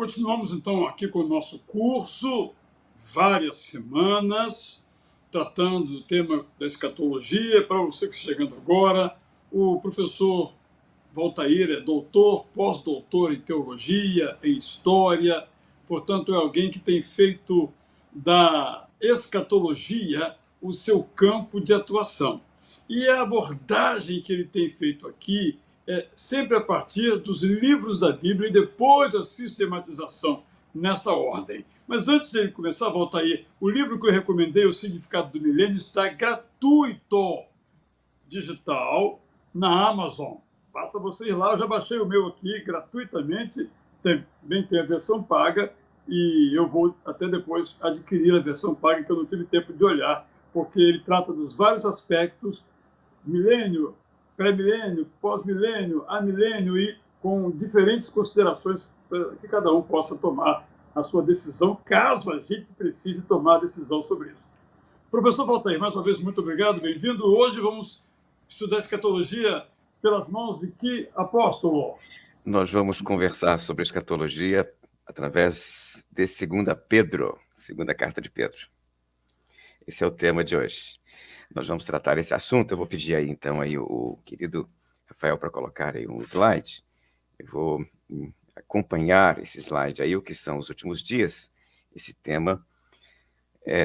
Continuamos então aqui com o nosso curso, várias semanas, tratando do tema da escatologia. Para você que está chegando agora, o professor Valtair é doutor, pós-doutor em teologia, em história, portanto, é alguém que tem feito da escatologia o seu campo de atuação. E a abordagem que ele tem feito aqui é sempre a partir dos livros da Bíblia e depois a sistematização nesta ordem. Mas antes de ele começar, Valtair, o livro que eu recomendei, O Significado do Milênio, está gratuito, digital, na Amazon. Basta você ir lá, eu já baixei o meu aqui gratuitamente, também tem a versão paga, e eu vou até depois adquirir a versão paga, que eu não tive tempo de olhar, porque ele trata dos vários aspectos, milênio, pré-milênio, pós-milênio, amilênio, e com diferentes considerações para que cada um possa tomar a sua decisão, caso a gente precise tomar a decisão sobre isso. Professor Valtair, mais uma vez, muito obrigado, bem-vindo. Hoje vamos estudar escatologia pelas mãos de que apóstolo? Nós vamos conversar sobre escatologia através de 2 Pedro, segunda carta de Pedro. Esse é o tema de hoje. Nós vamos tratar esse assunto. Eu vou pedir aí, então, aí o querido Rafael para colocar aí um slide. Eu vou acompanhar esse slide aí, o que são os últimos dias. Esse tema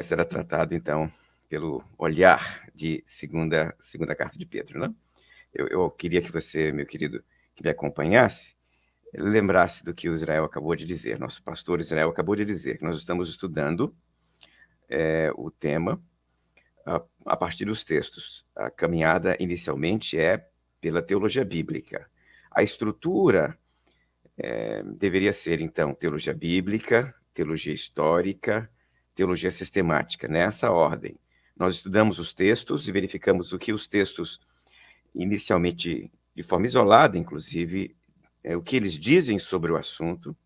será tratado, então, pelo olhar de segunda carta de Pedro, né? Eu queria que você, meu querido, que me acompanhasse, lembrasse do que o Israel acabou de dizer. Nosso pastor Israel acabou de dizer que nós estamos estudando o tema a partir dos textos. A caminhada, inicialmente, é pela teologia bíblica. A estrutura deveria ser, então, teologia bíblica, teologia histórica, teologia sistemática, nessa ordem. Nós estudamos os textos e verificamos o que os textos, inicialmente, de forma isolada, inclusive, o que eles dizem sobre o assunto.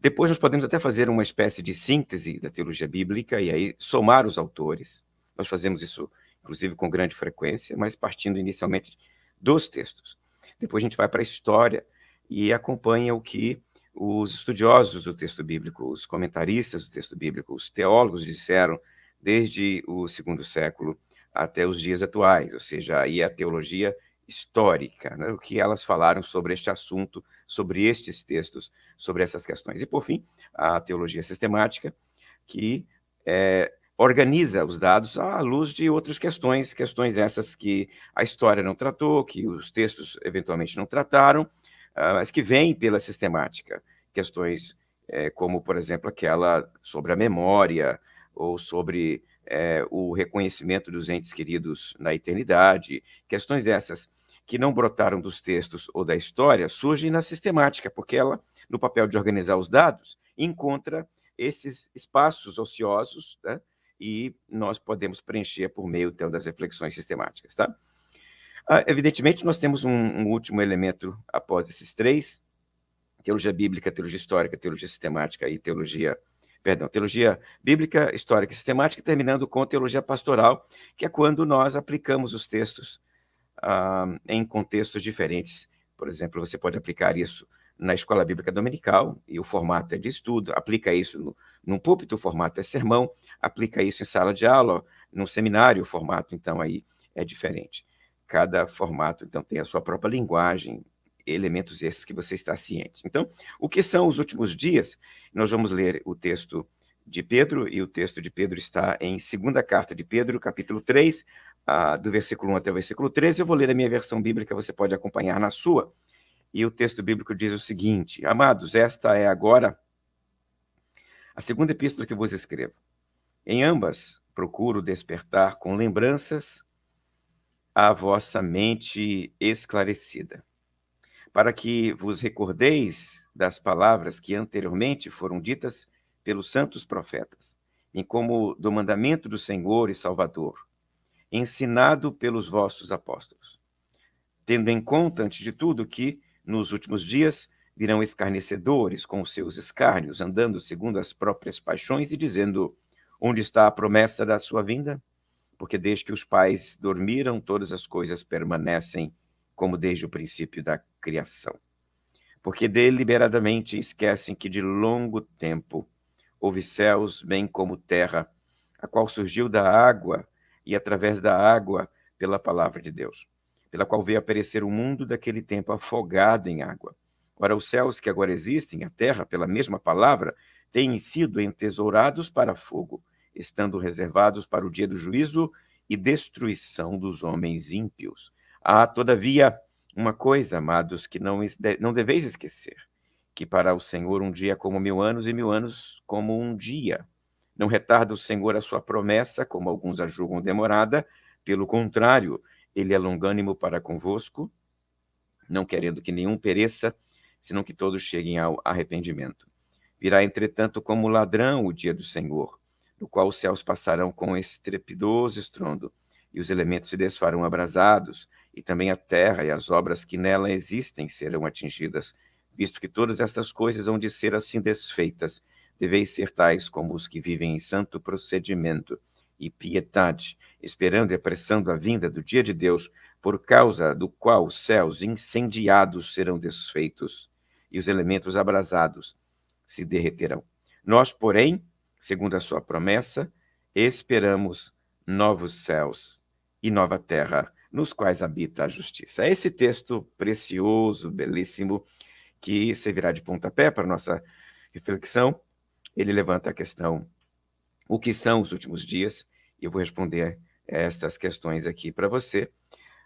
Depois nós podemos até fazer uma espécie de síntese da teologia bíblica e aí somar os autores. Nós fazemos isso, inclusive, com grande frequência, mas partindo inicialmente dos textos. Depois a gente vai para a história e acompanha o que os estudiosos do texto bíblico, os comentaristas do texto bíblico, os teólogos disseram desde o segundo século até os dias atuais, ou seja, aí a teologia histórica, né? O que elas falaram sobre este assunto, sobre estes textos, sobre essas questões. E, por fim, a teologia sistemática, que organiza os dados à luz de outras questões essas que a história não tratou, que os textos eventualmente não trataram, mas que vêm pela sistemática. Questões como, por exemplo, aquela sobre a memória, ou sobre o reconhecimento dos entes queridos na eternidade, questões essas que não brotaram dos textos ou da história, surgem na sistemática, porque ela, no papel de organizar os dados, encontra esses espaços ociosos, né? E nós podemos preencher por meio, então, das reflexões sistemáticas, tá? Evidentemente, nós temos um último elemento após esses três: teologia bíblica, teologia histórica, teologia sistemática e teologia bíblica, histórica e sistemática, terminando com teologia pastoral, que é quando nós aplicamos os textos em contextos diferentes. Por exemplo, você pode aplicar isso na escola bíblica dominical, e o formato é de estudo, aplica isso num púlpito, o formato é sermão, aplica isso em sala de aula, num seminário, o formato, então, aí é diferente. Cada formato, então, tem a sua própria linguagem, elementos esses que você está ciente. Então, o que são os últimos dias? Nós vamos ler o texto de Pedro, e o texto de Pedro está em 2ª carta de Pedro, capítulo 3, do versículo 1 até o versículo 13. Eu vou ler a minha versão bíblica, você pode acompanhar na sua. E o texto bíblico diz o seguinte: Amados, esta é agora a segunda epístola que vos escrevo. Em ambas procuro despertar com lembranças a vossa mente esclarecida, para que vos recordeis das palavras que anteriormente foram ditas pelos santos profetas, em como do mandamento do Senhor e Salvador, ensinado pelos vossos apóstolos, tendo em conta, antes de tudo, que nos últimos dias virão escarnecedores com os seus escárnios, andando segundo as próprias paixões e dizendo: onde está a promessa da sua vinda? Porque desde que os pais dormiram, todas as coisas permanecem como desde o princípio da criação. porque deliberadamente esquecem que de longo tempo houve céus, bem como terra, a qual surgiu da água e através da água pela palavra de Deus, pela qual veio a perecer o mundo daquele tempo afogado em água. Ora, os céus que agora existem, a terra, pela mesma palavra, têm sido entesourados para fogo, estando reservados para o dia do juízo e destruição dos homens ímpios. Há, todavia, uma coisa, amados, que não deveis esquecer, que para o Senhor um dia é como 1000 anos e 1000 anos como um dia. Não retarda o Senhor a sua promessa, como alguns a julgam demorada, pelo contrário, ele é longânimo para convosco, não querendo que nenhum pereça, senão que todos cheguem ao arrependimento. Virá, entretanto, como ladrão o dia do Senhor, no qual os céus passarão com estrepidoso estrondo, e os elementos se desfarão abrasados, e também a terra e as obras que nela existem serão atingidas, visto que todas estas coisas hão de ser assim desfeitas. Deveis ser tais como os que vivem em santo procedimento e piedade, esperando e apressando a vinda do dia de Deus, por causa do qual os céus incendiados serão desfeitos, e os elementos abrasados se derreterão. Nós, porém, segundo a sua promessa, esperamos novos céus e nova terra, nos quais habita a justiça. É esse texto precioso, belíssimo, que servirá de pontapé para a nossa reflexão. Ele levanta a questão, o que são os últimos dias? E eu vou responder estas questões aqui para você,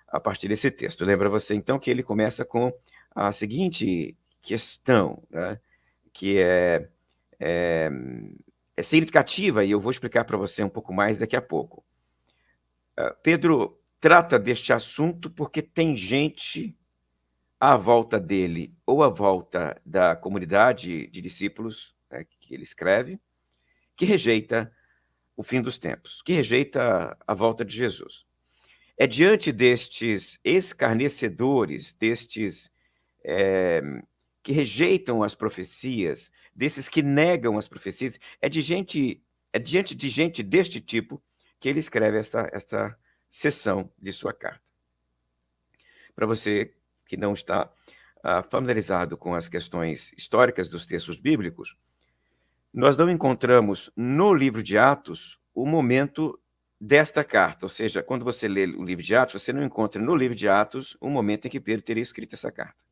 a partir desse texto. Lembra você, então, que ele começa com a seguinte questão, né, que é significativa, e eu vou explicar para você um pouco mais daqui a pouco. Pedro trata deste assunto porque tem gente à volta dele, ou à volta da comunidade de discípulos, né, que ele escreve, que rejeita o fim dos tempos, que rejeita a volta de Jesus. É diante destes escarnecedores, destes que rejeitam as profecias, desses que negam as profecias, é diante de gente deste tipo que ele escreve esta seção de sua carta. Para você que não está familiarizado com as questões históricas dos textos bíblicos, nós não encontramos no livro de Atos o momento desta carta, ou seja, quando você lê o livro de Atos, você não encontra no livro de Atos o momento em que Pedro teria escrito essa carta.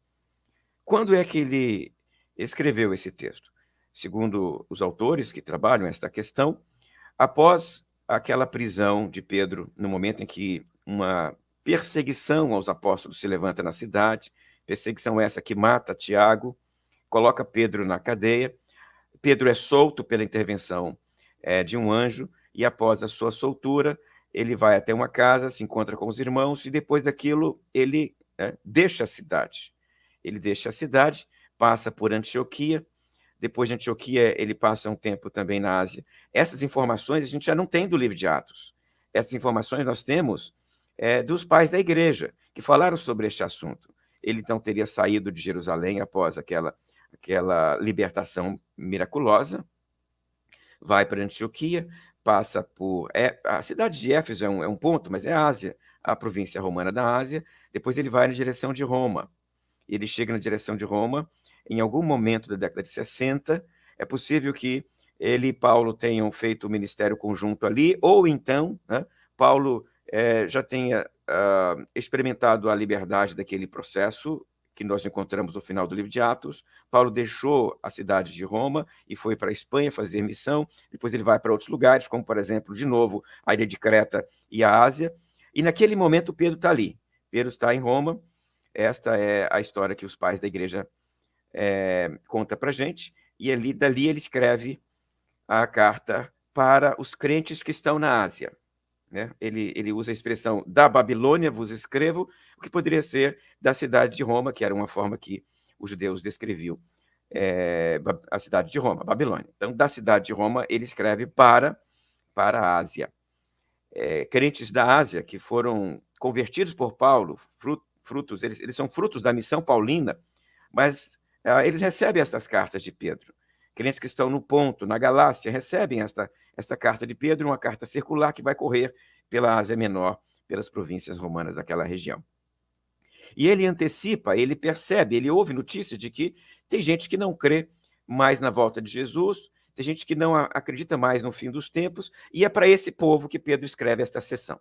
Quando é que ele escreveu esse texto? Segundo os autores que trabalham esta questão, após aquela prisão de Pedro, no momento em que uma perseguição aos apóstolos se levanta na cidade, perseguição essa que mata Tiago, coloca Pedro na cadeia. Pedro é solto pela intervenção de um anjo, e após a sua soltura, ele vai até uma casa, se encontra com os irmãos, e depois daquilo ele deixa a cidade. Ele deixa a cidade, passa por Antioquia, depois de Antioquia ele passa um tempo também na Ásia. Essas informações a gente já não tem do livro de Atos. Essas informações nós temos dos pais da igreja, que falaram sobre este assunto. Ele então teria saído de Jerusalém após aquela libertação miraculosa, vai para Antioquia, passa por... a cidade de Éfeso é um ponto, mas é a Ásia, a província romana da Ásia. Depois ele vai na direção de Roma. Ele chega na direção de Roma, em algum momento da década de 60, é possível que ele e Paulo tenham feito o ministério conjunto ali, ou então, né, Paulo já tenha experimentado a liberdade daquele processo que nós encontramos no final do livro de Atos. Paulo deixou a cidade de Roma e foi para a Espanha fazer missão, depois ele vai para outros lugares, como, por exemplo, de novo, a ilha de Creta e a Ásia, e naquele momento Pedro está ali. Pedro está em Roma. Esta é a história que os pais da igreja contam para a gente, e dali ele escreve a carta para os crentes que estão na Ásia. Né? Ele usa a expressão da Babilônia vos escrevo, o que poderia ser da cidade de Roma, que era uma forma que os judeus descreviam a cidade de Roma, Babilônia. Então, da cidade de Roma, ele escreve para a Ásia. Crentes da Ásia que foram convertidos por Paulo, eles são frutos da missão paulina, mas eles recebem estas cartas de Pedro. Crentes que estão no Ponto, na Galácia, recebem esta carta de Pedro, uma carta circular que vai correr pela Ásia Menor, pelas províncias romanas daquela região. E ele antecipa, ele percebe, ele ouve notícia de que tem gente que não crê mais na volta de Jesus, tem gente que não acredita mais no fim dos tempos, e é para esse povo que Pedro escreve esta sessão.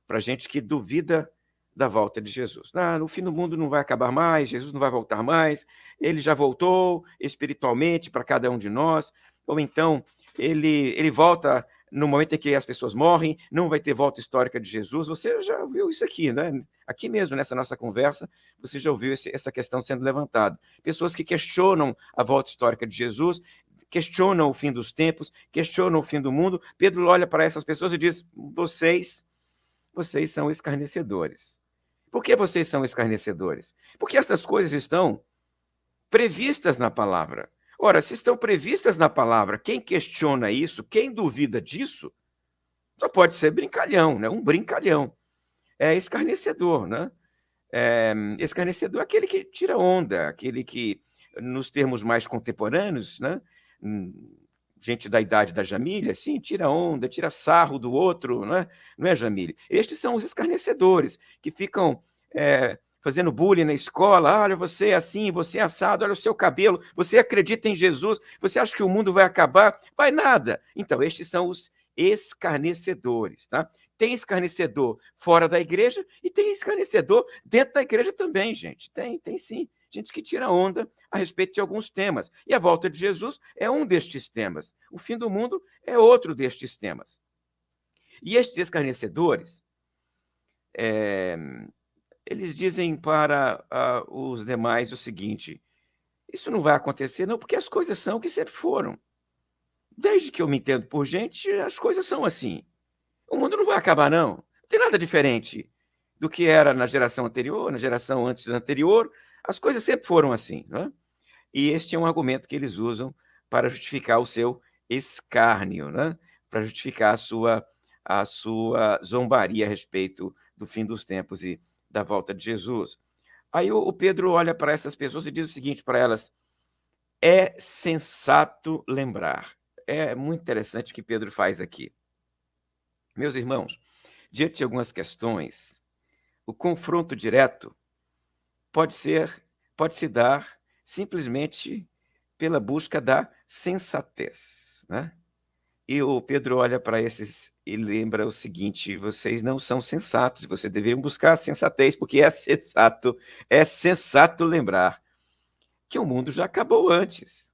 Para gente que duvida da volta de Jesus. No fim do mundo não vai acabar mais, Jesus não vai voltar mais, ele já voltou espiritualmente para cada um de nós, ou então ele volta no momento em que as pessoas morrem, não vai ter volta histórica de Jesus. Você já ouviu isso aqui, né? Aqui mesmo, nessa nossa conversa, você já ouviu essa questão sendo levantada. Pessoas que questionam a volta histórica de Jesus, questionam o fim dos tempos, questionam o fim do mundo. Pedro olha para essas pessoas e diz: vocês são escarnecedores. Por que vocês são escarnecedores? Porque essas coisas estão previstas na palavra. Ora, se estão previstas na palavra, quem questiona isso, quem duvida disso, só pode ser brincalhão, né? Um brincalhão. É escarnecedor, né? Escarnecedor é aquele que tira onda, aquele que, nos termos mais contemporâneos, né? Gente da idade da Jamília, sim, tira onda, tira sarro do outro, não é, Jamília? Estes são os escarnecedores, que ficam fazendo bullying na escola. Olha, você é assim, você é assado, olha o seu cabelo, você acredita em Jesus, você acha que o mundo vai acabar? Vai nada. Então, estes são os escarnecedores, tá? Tem escarnecedor fora da igreja e tem escarnecedor dentro da igreja também, gente. Tem sim. Gente que tira onda a respeito de alguns temas. E a volta de Jesus é um destes temas. O fim do mundo é outro destes temas. E estes escarnecedores, eles dizem para os demais o seguinte: isso não vai acontecer não, porque as coisas são o que sempre foram. Desde que eu me entendo por gente, as coisas são assim. O mundo não vai acabar não. Não tem nada diferente do que era na geração anterior, na geração antes da anterior. As coisas sempre foram assim, né? E este é um argumento que eles usam para justificar o seu escárnio, né? Para justificar a sua zombaria a respeito do fim dos tempos e da volta de Jesus. Aí o Pedro olha para essas pessoas e diz o seguinte para elas: é sensato lembrar. É muito interessante o que Pedro faz aqui. Meus irmãos, diante de algumas questões, o confronto direto pode se dar simplesmente pela busca da sensatez, né? E o Pedro olha para esses e lembra o seguinte: vocês não são sensatos, vocês deveriam buscar a sensatez, porque é sensato lembrar que o mundo já acabou antes.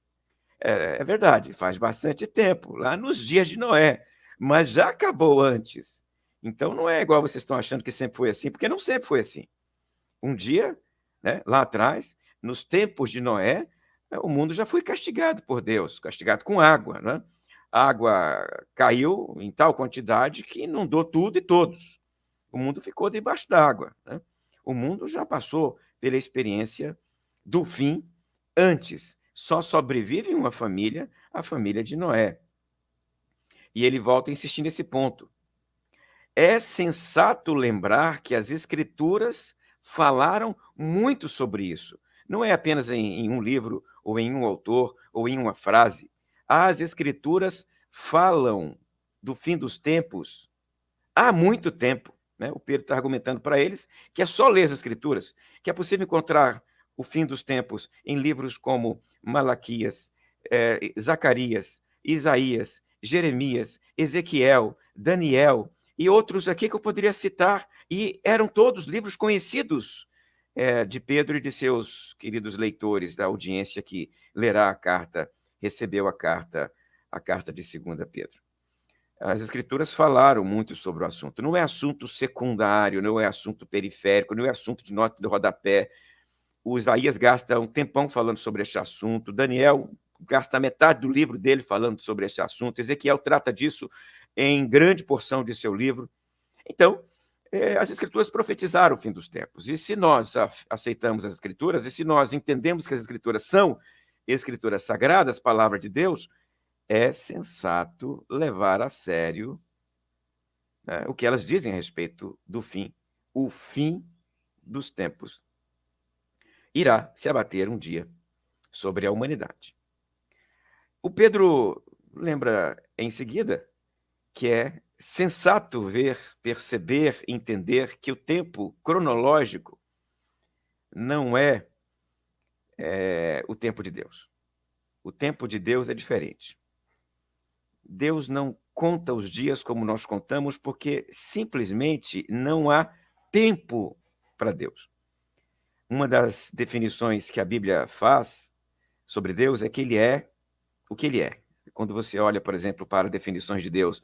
É verdade, faz bastante tempo, lá nos dias de Noé, mas já acabou antes. Então não é igual vocês estão achando que sempre foi assim, porque não sempre foi assim. Um dia, né, lá atrás, nos tempos de Noé, o mundo já foi castigado por Deus, castigado com água, né? A água caiu em tal quantidade que inundou tudo e todos. O mundo ficou debaixo d'água, né? O mundo já passou pela experiência do fim antes. Só sobrevive uma família, a família de Noé. E ele volta a insistir nesse ponto. É sensato lembrar que as Escrituras falaram muito sobre isso. Não é apenas em um livro, ou em um autor, ou em uma frase. As Escrituras falam do fim dos tempos há muito tempo, né? O Pedro está argumentando para eles que é só ler as Escrituras, que é possível encontrar o fim dos tempos em livros como Malaquias, Zacarias, Isaías, Jeremias, Ezequiel, Daniel e outros aqui que eu poderia citar, e eram todos livros conhecidos de Pedro e de seus queridos leitores, da audiência que lerá a carta, recebeu a carta de 2 Pedro. As Escrituras falaram muito sobre o assunto. Não é assunto secundário, não é assunto periférico, não é assunto de nota de rodapé. O Isaías gasta um tempão falando sobre este assunto. Daniel gasta metade do livro dele falando sobre este assunto. Ezequiel trata disso em grande porção de seu livro. Então, as Escrituras profetizaram o fim dos tempos. E se nós aceitamos as Escrituras, e se nós entendemos que as Escrituras são Escrituras sagradas, palavra de Deus, é sensato levar a sério, né, o que elas dizem a respeito do fim. O fim dos tempos irá se abater um dia sobre a humanidade. O Pedro lembra em seguida que é sensato ver, perceber, entender que o tempo cronológico não é, o tempo de Deus. O tempo de Deus é diferente. Deus não conta os dias como nós contamos, porque simplesmente não há tempo para Deus. Uma das definições que a Bíblia faz sobre Deus é que ele é o que ele é. Quando você olha, por exemplo, para definições de Deus,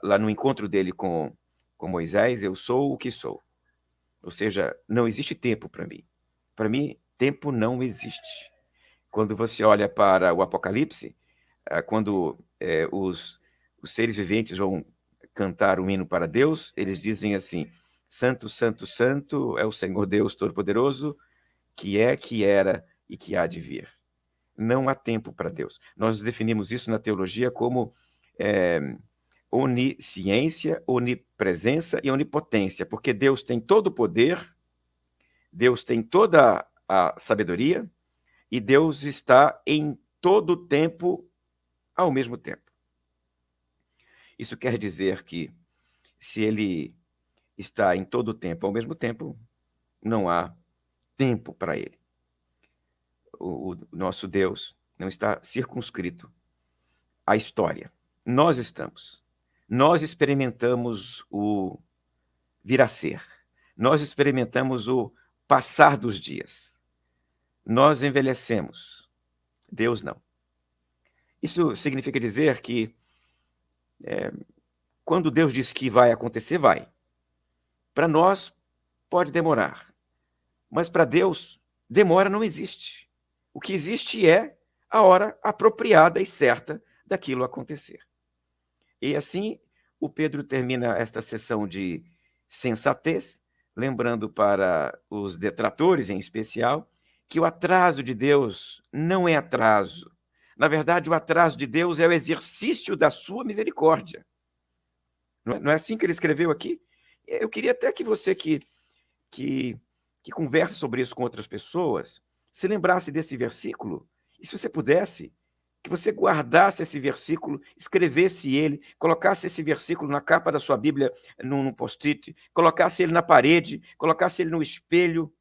lá no encontro dele com Moisés, eu sou o que sou. Ou seja, não existe tempo para mim. Para mim, tempo não existe. Quando você olha para o Apocalipse, quando os seres viventes vão cantar um hino para Deus, eles dizem assim: Santo, Santo, Santo é o Senhor Deus Todo-Poderoso, que é, que era e que há de vir. Não há tempo para Deus. Nós definimos isso na teologia como onisciência, onipresença e onipotência, porque Deus tem todo o poder, Deus tem toda a sabedoria e Deus está em todo o tempo ao mesmo tempo. Isso quer dizer que, se ele está em todo o tempo ao mesmo tempo, não há tempo para ele. O nosso Deus não está circunscrito à história. Nós estamos. Nós experimentamos o vir a ser. Nós experimentamos o passar dos dias. Nós envelhecemos. Deus não. Isso significa dizer que quando Deus diz que vai acontecer, vai. Para nós, pode demorar. Mas para Deus, demora não existe. O que existe é a hora apropriada e certa daquilo acontecer. E assim, o Pedro termina esta sessão de sensatez, lembrando para os detratores, em especial, que o atraso de Deus não é atraso. Na verdade, o atraso de Deus é o exercício da sua misericórdia. Não é assim que ele escreveu aqui? Eu queria até que você que conversa sobre isso com outras pessoas, se lembrasse desse versículo, e se você pudesse, que você guardasse esse versículo, escrevesse ele, colocasse esse versículo na capa da sua Bíblia, num post-it, colocasse ele na parede, colocasse ele no espelho.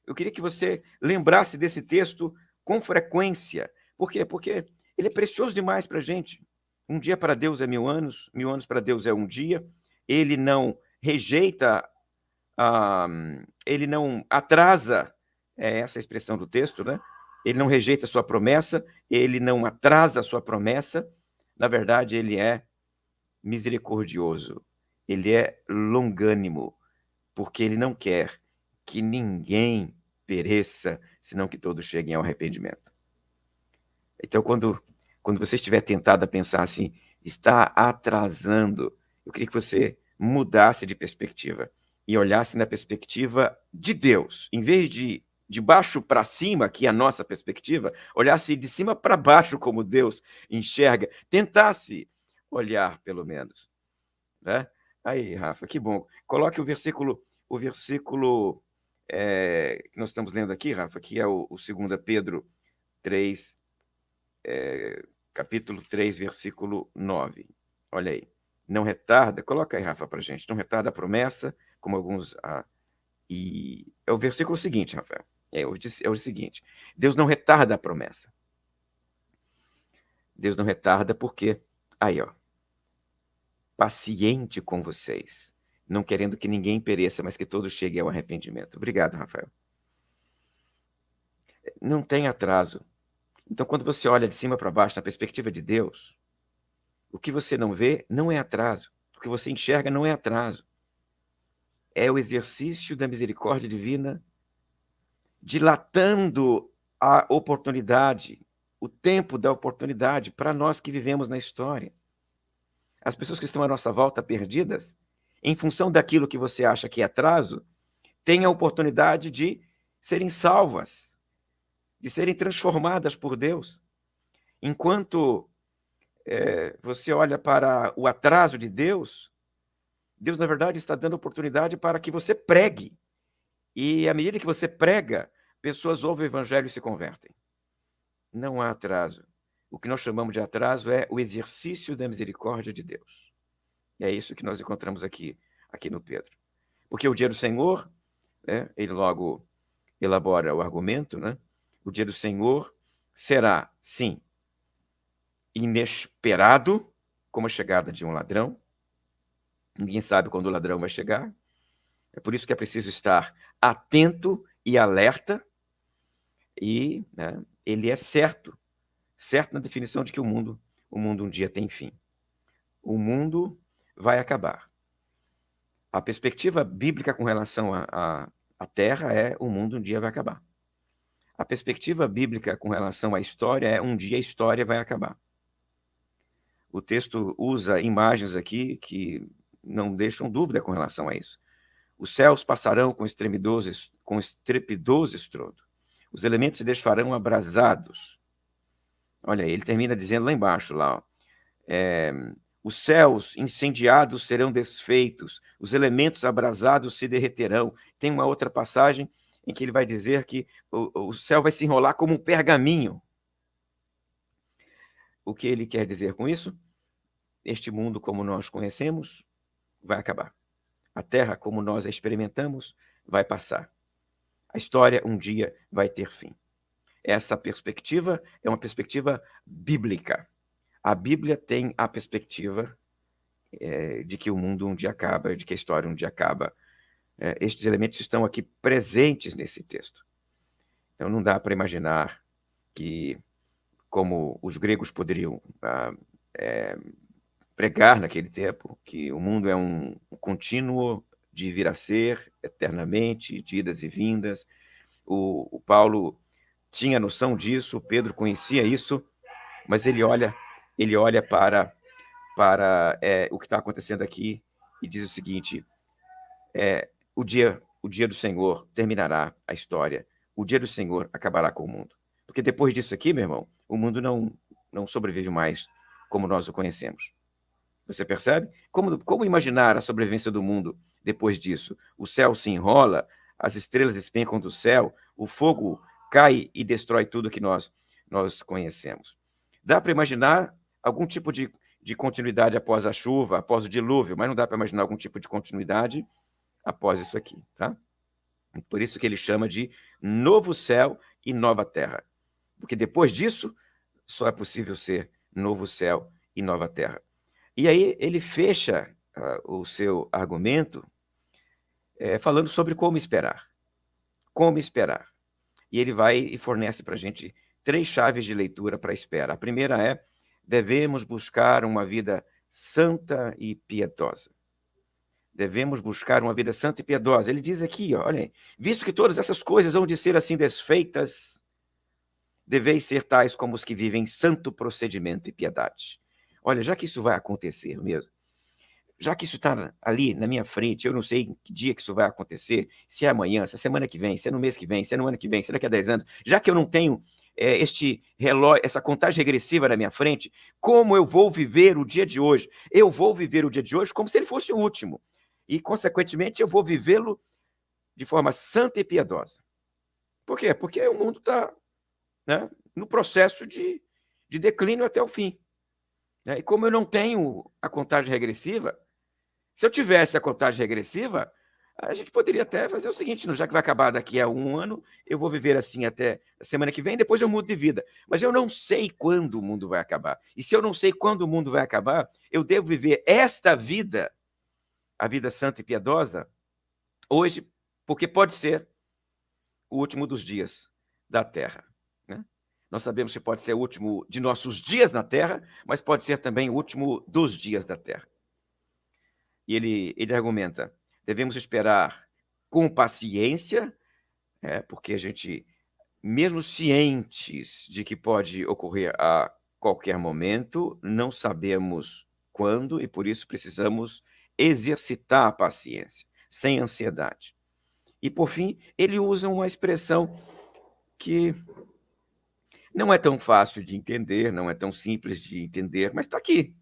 Eu queria que você lembrasse desse texto com frequência. Por quê? Porque ele é precioso demais para a gente. Um dia para Deus é 1000 anos para Deus é um dia. Ele não rejeita, ele não atrasa, essa expressão do texto, né? Ele não rejeita a sua promessa, ele não atrasa a sua promessa. Na verdade, ele é misericordioso, ele é longânimo, porque ele não quer que ninguém pereça, senão que todos cheguem ao arrependimento. Então, quando você estiver tentado a pensar assim, está atrasando, eu queria que você mudasse de perspectiva e olhasse na perspectiva de Deus. Em vez de baixo para cima, que é a nossa perspectiva, olhasse de cima para baixo como Deus enxerga, tentasse olhar pelo menos. Né? Aí, Rafa, que bom. Coloque o versículo que nós estamos lendo aqui, Rafa, que é o 2 Pedro 3, capítulo 3, versículo 9. Olha aí. Não retarda, coloca aí, Rafa, para a gente. Não retarda a promessa, como alguns... e é o versículo seguinte, Rafael. É o seguinte. Deus não retarda a promessa. Deus não retarda porque... Aí, ó. Paciente com vocês, não querendo que ninguém pereça, mas que todos cheguem ao arrependimento. Obrigado, Rafael. Não tem atraso. Então, quando você olha de cima para baixo, na perspectiva de Deus, o que você não vê não é atraso. O que você enxerga não é atraso. É o exercício da misericórdia divina dilatando a oportunidade, o tempo da oportunidade para nós que vivemos na história. As pessoas que estão à nossa volta perdidas, em função daquilo que você acha que é atraso, têm a oportunidade de serem salvas, de serem transformadas por Deus. Enquanto você olha para o atraso de Deus, Deus, na verdade, está dando oportunidade para que você pregue. E à medida que você prega, pessoas ouvem o evangelho e se convertem. Não há atraso. O que nós chamamos de atraso é o exercício da misericórdia de Deus. E é isso que nós encontramos aqui no Pedro. Porque o dia do Senhor ele logo elabora o argumento, né? O dia do Senhor será, sim, inesperado, como a chegada de um ladrão. Ninguém sabe quando o ladrão vai chegar. É por isso que é preciso estar atento e alerta. E, né, ele é certo na definição de que o mundo um dia tem fim. O mundo vai acabar. A perspectiva bíblica com relação à Terra é o mundo um dia vai acabar. A perspectiva bíblica com relação à história é um dia a história vai acabar. O texto usa imagens aqui que não deixam dúvida com relação a isso. Os céus passarão com estrepidoso estrondo. Os elementos se desfarão abrasados. Olha, ele termina dizendo lá embaixo, lá, ó, os céus incendiados serão desfeitos, os elementos abrasados se derreterão. Tem uma outra passagem em que ele vai dizer que o céu vai se enrolar como um pergaminho. O que ele quer dizer com isso? Este mundo, como nós conhecemos, vai acabar. A Terra, como nós a experimentamos, vai passar. A história, um dia, vai ter fim. Essa perspectiva é uma perspectiva bíblica. A Bíblia tem a perspectiva de que o mundo um dia acaba, de que a história um dia acaba. Estes elementos estão aqui presentes nesse texto. Então, não dá para imaginar que, como os gregos poderiam pregar naquele tempo, que o mundo é um contínuo de vir a ser eternamente, de idas e vindas. O Paulo tinha noção disso, o Pedro conhecia isso, mas ele olha para o que está acontecendo aqui e diz o seguinte: o dia do Senhor terminará a história, o dia do Senhor acabará com o mundo. Porque depois disso aqui, meu irmão, o mundo não sobrevive mais como nós o conhecemos. Você percebe? Como imaginar a sobrevivência do mundo depois disso? O céu se enrola, as estrelas despencam do céu, o fogo cai e destrói tudo que nós conhecemos. Dá para imaginar algum tipo de continuidade após a chuva, após o dilúvio, mas não dá para imaginar algum tipo de continuidade após isso aqui, tá? Por isso que ele chama de novo céu e nova terra. Porque depois disso, só é possível ser novo céu e nova terra. E aí ele fecha o seu argumento falando sobre como esperar. Como esperar. E ele vai e fornece para a gente 3 chaves de leitura para a espera. A primeira é: devemos buscar uma vida santa e piedosa. Devemos buscar uma vida santa e piedosa. Ele diz aqui, olha aí, visto que todas essas coisas hão de ser assim desfeitas, deveis ser tais como os que vivem santo procedimento e piedade. Olha, já que isso vai acontecer mesmo, já que isso está ali na minha frente, eu não sei em que dia que isso vai acontecer, se é amanhã, se é semana que vem, se é no mês que vem, se é no ano que vem, se é daqui a 10 anos, já que eu não tenho este relógio, essa contagem regressiva na minha frente, como eu vou viver o dia de hoje? Eu vou viver o dia de hoje como se ele fosse o último. E, consequentemente, eu vou vivê-lo de forma santa e piedosa. Por quê? Porque o mundo está, né, no processo de declínio até o fim. E como eu não tenho a contagem regressiva, se eu tivesse a contagem regressiva, a gente poderia até fazer o seguinte: já que vai acabar daqui a 1 ano, eu vou viver assim até a semana que vem, depois eu mudo de vida. Mas eu não sei quando o mundo vai acabar. E se eu não sei quando o mundo vai acabar, eu devo viver esta vida, a vida santa e piedosa, hoje, porque pode ser o último dos dias da Terra. Né? Nós sabemos que pode ser o último de nossos dias na Terra, mas pode ser também o último dos dias da Terra. E ele argumenta: devemos esperar com paciência, porque a gente, mesmo cientes de que pode ocorrer a qualquer momento, não sabemos quando, e por isso precisamos exercitar a paciência, sem ansiedade. E, por fim, ele usa uma expressão que não é tão fácil de entender, não é tão simples de entender, mas está aqui.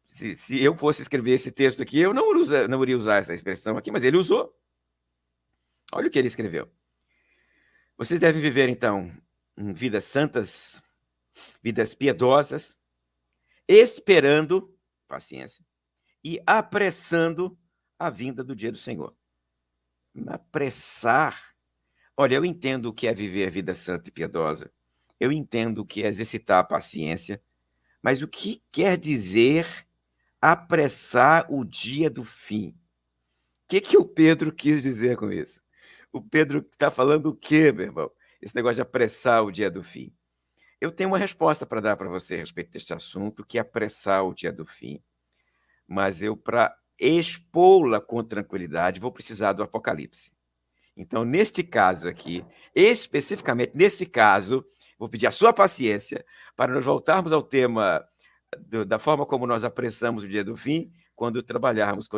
Se eu fosse escrever esse texto aqui, eu não iria usar essa expressão aqui, mas ele usou. Olha o que ele escreveu. Vocês devem viver, então, vidas santas, vidas piedosas, esperando, paciência, e apressando a vinda do dia do Senhor. Apressar. Olha, eu entendo o que é viver a vida santa e piedosa. Eu entendo o que é exercitar a paciência. Mas o que quer dizer apressar o dia do fim? O que o Pedro quis dizer com isso? O Pedro está falando o quê, meu irmão? Esse negócio de apressar o dia do fim. Eu tenho uma resposta para dar para você a respeito deste assunto, que é apressar o dia do fim. Mas eu, para expô-la com tranquilidade, vou precisar do Apocalipse. Então, neste caso aqui, especificamente nesse caso, vou pedir a sua paciência para nós voltarmos ao tema da forma como nós apressamos o dia do fim, quando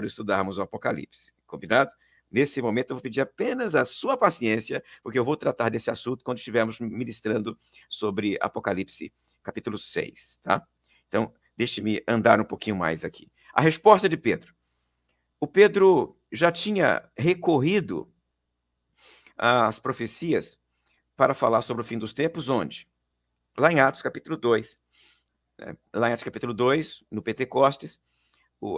estudarmos o Apocalipse. Combinado? Nesse momento, eu vou pedir apenas a sua paciência, porque eu vou tratar desse assunto quando estivermos ministrando sobre Apocalipse, capítulo 6, tá? Então, deixe-me andar um pouquinho mais aqui. A resposta de Pedro. O Pedro já tinha recorrido às profecias para falar sobre o fim dos tempos, onde? Lá em Atos, capítulo 2. Lá em Atos, capítulo 2, no Pentecostes,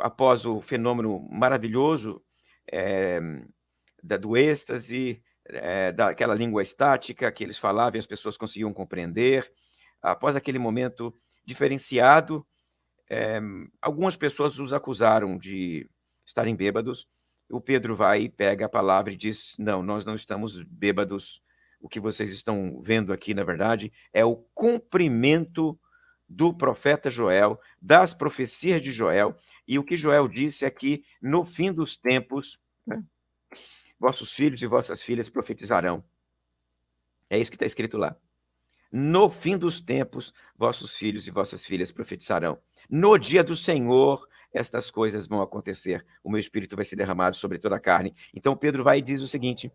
após o fenômeno maravilhoso do êxtase, daquela língua estática que eles falavam e as pessoas conseguiam compreender, após aquele momento diferenciado, algumas pessoas os acusaram de estarem bêbados. O Pedro vai e pega a palavra e diz: não, nós não estamos bêbados. O que vocês estão vendo aqui, na verdade, é o cumprimento do profeta Joel, das profecias de Joel, e o que Joel disse é que no fim dos tempos, né, vossos filhos e vossas filhas profetizarão. É isso que está escrito lá. No fim dos tempos, vossos filhos e vossas filhas profetizarão. No dia do Senhor, estas coisas vão acontecer. O meu espírito vai ser derramado sobre toda a carne. Então Pedro vai e diz o seguinte: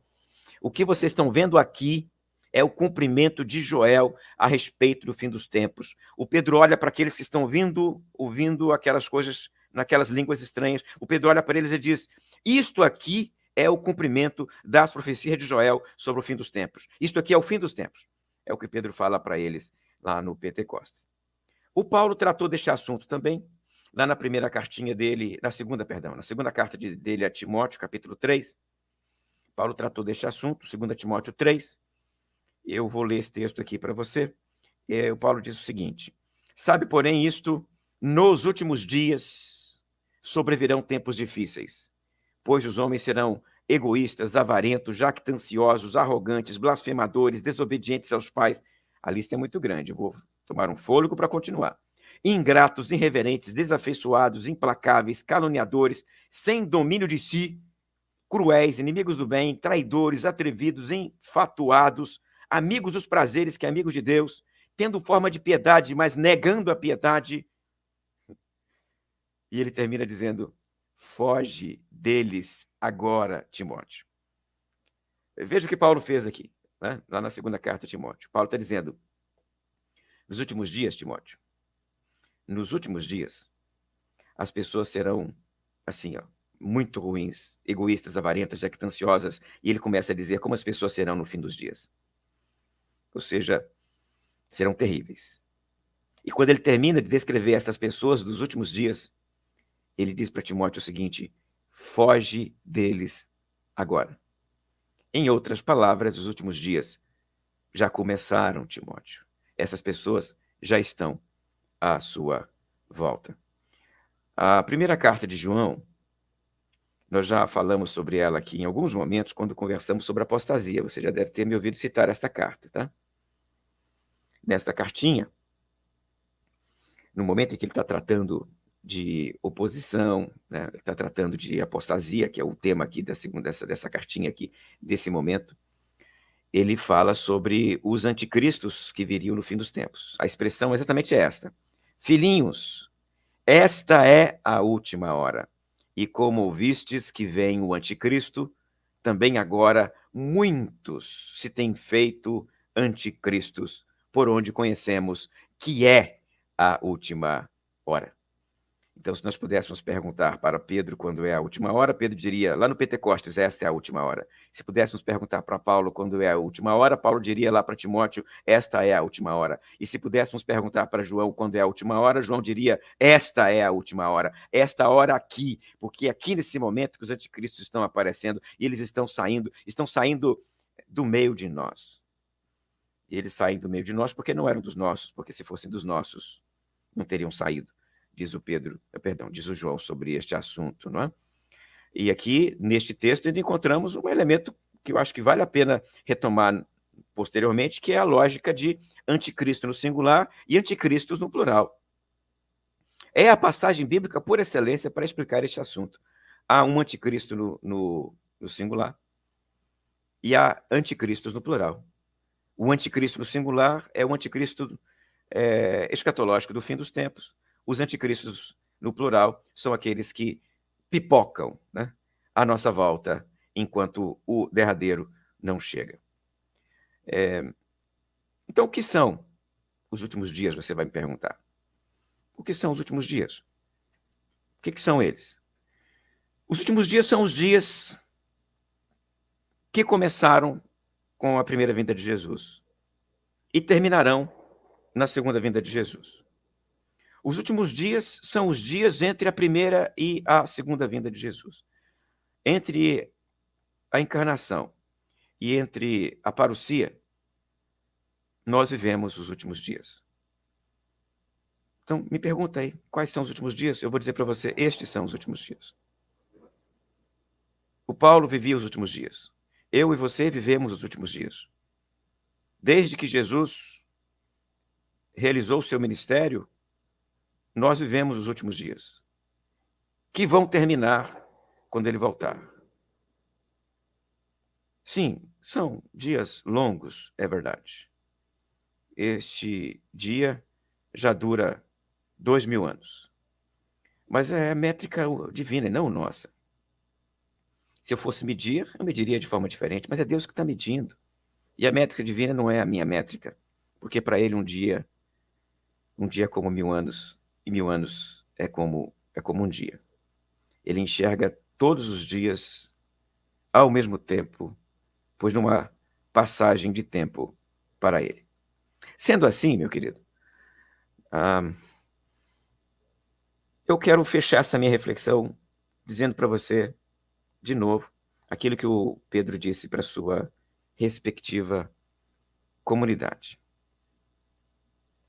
o que vocês estão vendo aqui é o cumprimento de Joel a respeito do fim dos tempos. O Pedro olha para aqueles que estão ouvindo aquelas coisas naquelas línguas estranhas. O Pedro olha para eles e diz: isto aqui é o cumprimento das profecias de Joel sobre o fim dos tempos. Isto aqui é o fim dos tempos. É o que Pedro fala para eles lá no Pentecostes. O Paulo tratou deste assunto também, lá na primeira cartinha dele, na segunda carta dele a Timóteo, capítulo 3. Paulo tratou deste assunto, 2 Timóteo 3. Eu vou ler esse texto aqui para você. O Paulo diz o seguinte: sabe, porém, isto, nos últimos dias sobrevirão tempos difíceis, pois os homens serão egoístas, avarentos, jactanciosos, arrogantes, blasfemadores, desobedientes aos pais. A lista é muito grande, eu vou tomar um fôlego para continuar. Ingratos, irreverentes, desafeiçoados, implacáveis, caluniadores, sem domínio de si, cruéis, inimigos do bem, traidores, atrevidos, enfatuados, amigos dos prazeres que amigos de Deus, tendo forma de piedade, mas negando a piedade. E ele termina dizendo: foge deles agora, Timóteo. Veja o que Paulo fez aqui, né? Lá na segunda carta a Timóteo. Paulo está dizendo: nos últimos dias, Timóteo, nos últimos dias, as pessoas serão assim, ó, muito ruins, egoístas, avarentas, jactanciosas, e ele começa a dizer como as pessoas serão no fim dos dias. Ou seja, serão terríveis. E quando ele termina de descrever estas pessoas dos últimos dias, ele diz para Timóteo o seguinte: foge deles agora. Em outras palavras, os últimos dias já começaram, Timóteo. Essas pessoas já estão à sua volta. A primeira carta de João, nós já falamos sobre ela aqui em alguns momentos, quando conversamos sobre apostasia. Você já deve ter me ouvido citar esta carta, tá? Nesta cartinha, no momento em que ele está tratando de oposição, né? Ele está tratando de apostasia, que é o tema aqui dessa cartinha aqui, desse momento, ele fala sobre os anticristos que viriam no fim dos tempos. A expressão é exatamente esta: filhinhos, esta é a última hora. E como ouvistes que vem o anticristo, também agora muitos se têm feito anticristos, por onde conhecemos que é a última hora. Então, se nós pudéssemos perguntar para Pedro quando é a última hora, Pedro diria, lá no Pentecostes, esta é a última hora. Se pudéssemos perguntar para Paulo quando é a última hora, Paulo diria lá para Timóteo, esta é a última hora. E se pudéssemos perguntar para João quando é a última hora, João diria, esta é a última hora. Esta hora aqui, porque aqui nesse momento que os anticristos estão aparecendo, e eles estão saindo do meio de nós. E eles saem do meio de nós porque não eram dos nossos, porque se fossem dos nossos, não teriam saído. Diz o João sobre este assunto, não é? E aqui, neste texto, ainda encontramos um elemento que eu acho que vale a pena retomar posteriormente, que é a lógica de anticristo no singular e anticristos no plural. É a passagem bíblica por excelência para explicar este assunto. Há um anticristo no singular e há anticristos no plural. O anticristo no singular é o anticristo escatológico do fim dos tempos. Os anticristos, no plural, são aqueles que pipocam, né, à nossa volta, enquanto o derradeiro não chega. Então, o que são os últimos dias, você vai me perguntar? O que são os últimos dias? O que são eles? Os últimos dias são os dias que começaram com a primeira vinda de Jesus e terminarão na segunda vinda de Jesus. Os últimos dias são os dias entre a primeira e a segunda vinda de Jesus. Entre a encarnação e entre a parousia, nós vivemos os últimos dias. Então, me pergunta aí, quais são os últimos dias? Eu vou dizer para você, estes são os últimos dias. O Paulo vivia os últimos dias. Eu e você vivemos os últimos dias. Desde que Jesus realizou o seu ministério, nós vivemos os últimos dias, que vão terminar quando ele voltar. Sim, são dias longos, é verdade. Este dia já dura 2000 anos. Mas é a métrica divina, e não nossa. Se eu fosse medir, eu mediria de forma diferente, mas é Deus que está medindo. E a métrica divina não é a minha métrica, porque para ele um dia é como 1000 anos, e 1000 anos é como um dia. Ele enxerga todos os dias ao mesmo tempo, pois não há passagem de tempo para ele. Sendo assim, meu querido, eu quero fechar essa minha reflexão dizendo para você, de novo, aquilo que o Pedro disse para a sua respectiva comunidade.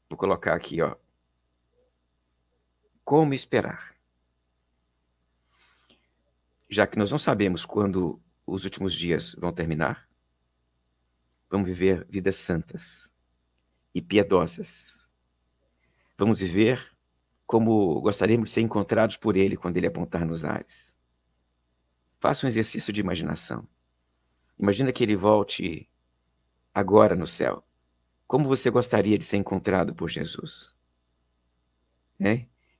Vou colocar aqui, ó. Como esperar? Já que nós não sabemos quando os últimos dias vão terminar, vamos viver vidas santas e piedosas. Vamos viver como gostaríamos de ser encontrados por Ele quando Ele apontar nos ares. Faça um exercício de imaginação. Imagina que Ele volte agora no céu. Como você gostaria de ser encontrado por Jesus?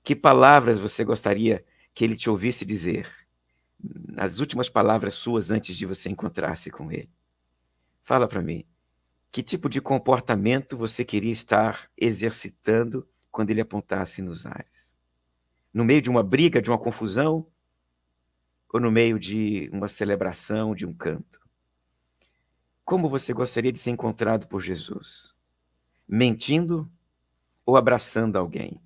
Que palavras você gostaria que Ele te ouvisse dizer? As últimas palavras suas antes de você encontrar-se com Ele. Fala para mim. Que tipo de comportamento você queria estar exercitando quando Ele apontasse nos ares? No meio de uma briga, de uma confusão? Ou no meio de uma celebração, de um canto? Como você gostaria de ser encontrado por Jesus? Mentindo ou abraçando alguém?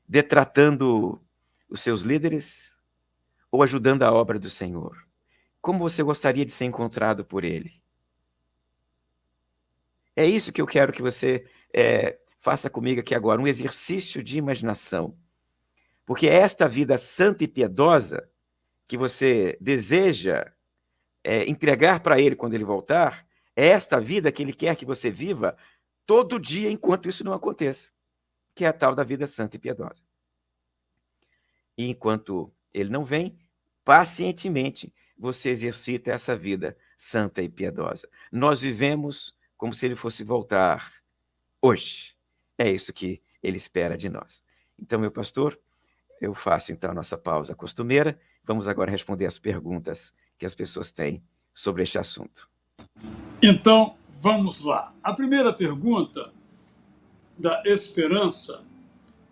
Detratando os seus líderes ou ajudando a obra do Senhor? Como você gostaria de ser encontrado por Ele? É isso que eu quero que você faça comigo aqui agora, um exercício de imaginação. Porque é esta vida santa e piedosa que você deseja entregar para Ele quando Ele voltar, é esta vida que Ele quer que você viva todo dia enquanto isso não aconteça, que é a tal da vida santa e piedosa. E enquanto Ele não vem, pacientemente você exercita essa vida santa e piedosa. Nós vivemos como se Ele fosse voltar hoje. É isso que Ele espera de nós. Então, meu pastor, eu faço então a nossa pausa costumeira. Vamos agora responder as perguntas que as pessoas têm sobre este assunto. Então, vamos lá. A primeira pergunta da Esperança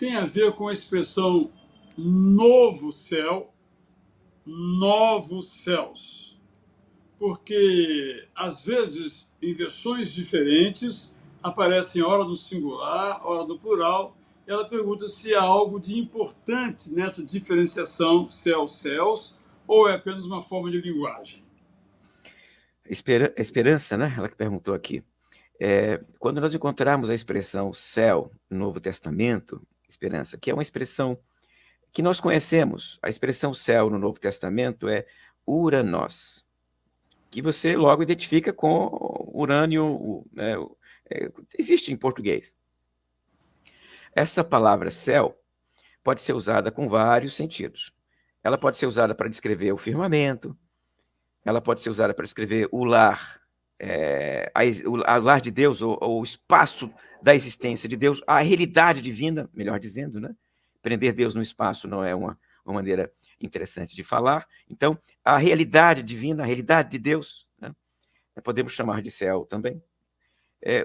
tem a ver com a expressão novo céu, novos céus. Porque, às vezes, em versões diferentes, aparecem hora no singular, hora no plural. Ela pergunta se há algo de importante nessa diferenciação céus, ou é apenas uma forma de linguagem. Esperança, né? Ela que perguntou aqui. Quando nós encontrarmos a expressão céu no Novo Testamento, esperança, que é uma expressão que nós conhecemos, a expressão céu no Novo Testamento é uranos, que você logo identifica com urânio, né? Existe em português. Essa palavra céu pode ser usada com vários sentidos. Ela pode ser usada para descrever o firmamento, ela pode ser usada para descrever o lar, o lar de Deus, ou o espaço da existência de Deus, a realidade divina, melhor dizendo, né? Prender Deus no espaço não é uma maneira interessante de falar. Então, a realidade divina, a realidade de Deus, né? Podemos chamar de céu também.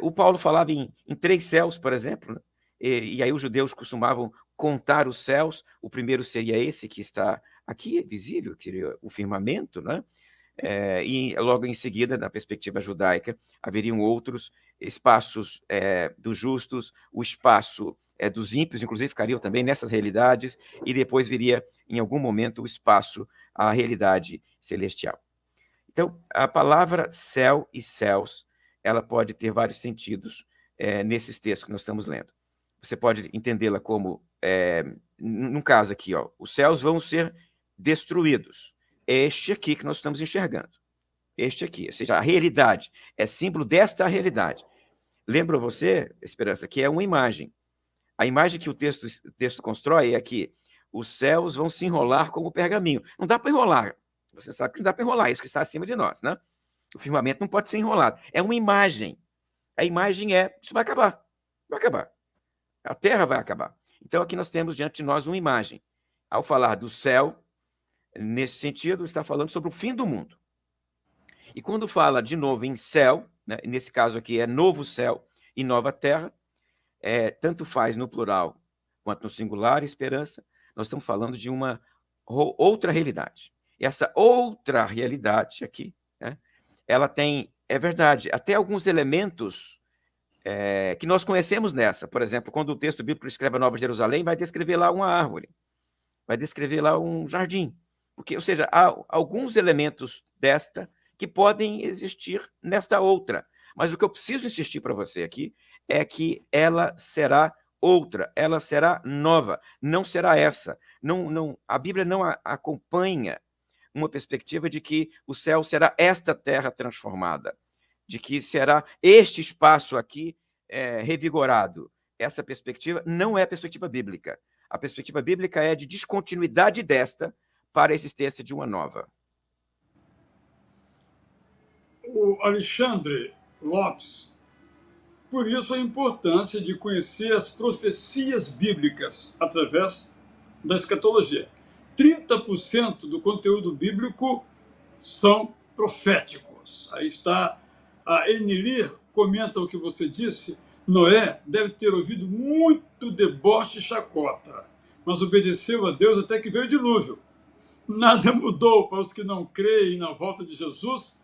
O Paulo falava em 3 céus, por exemplo, né? E aí os judeus costumavam contar os céus. O primeiro seria esse que está aqui, visível, que seria o firmamento, né? E logo em seguida, na perspectiva judaica, haveriam outros espaços dos justos, o espaço dos ímpios, inclusive ficariam também nessas realidades, e depois viria, em algum momento, o espaço, a realidade celestial. Então, a palavra céu e céus, ela pode ter vários sentidos nesses textos que nós estamos lendo. Você pode entendê-la como, num caso aqui, ó, os céus vão ser destruídos. Este aqui que nós estamos enxergando. Este aqui, ou seja, a realidade é símbolo desta realidade. Lembra você, Esperança, que é uma imagem. A imagem que o texto constrói é que os céus vão se enrolar como pergaminho. Não dá para enrolar. Você sabe que não dá para enrolar, isso que está acima de nós, né? O firmamento não pode ser enrolado. É uma imagem. A imagem isso vai acabar. Vai acabar. A terra vai acabar. Então, aqui nós temos diante de nós uma imagem. Ao falar do céu, nesse sentido, está falando sobre o fim do mundo. E quando fala de novo em céu, né, nesse caso aqui é novo céu e nova terra, tanto faz no plural quanto no singular, esperança, nós estamos falando de uma outra realidade. E essa outra realidade aqui, né, ela tem, é verdade, até alguns elementos que nós conhecemos nessa. Por exemplo, quando o texto bíblico escreve a Nova Jerusalém, vai descrever lá uma árvore, vai descrever lá um jardim. Porque, ou seja, há alguns elementos desta que podem existir nesta outra. Mas o que eu preciso insistir para você aqui é que ela será outra, ela será nova, não será essa. A Bíblia não acompanha uma perspectiva de que o céu será esta terra transformada, de que será este espaço aqui revigorado. Essa perspectiva não é a perspectiva bíblica. A perspectiva bíblica é de descontinuidade desta para a existência de uma nova. O Alexandre Lopes, por isso a importância de conhecer as profecias bíblicas através da escatologia. 30% do conteúdo bíblico são proféticos. Aí está a Enilir, comenta o que você disse. Noé deve ter ouvido muito deboche e chacota, mas obedeceu a Deus até que veio o dilúvio. Nada mudou para os que não creem na volta de Jesus,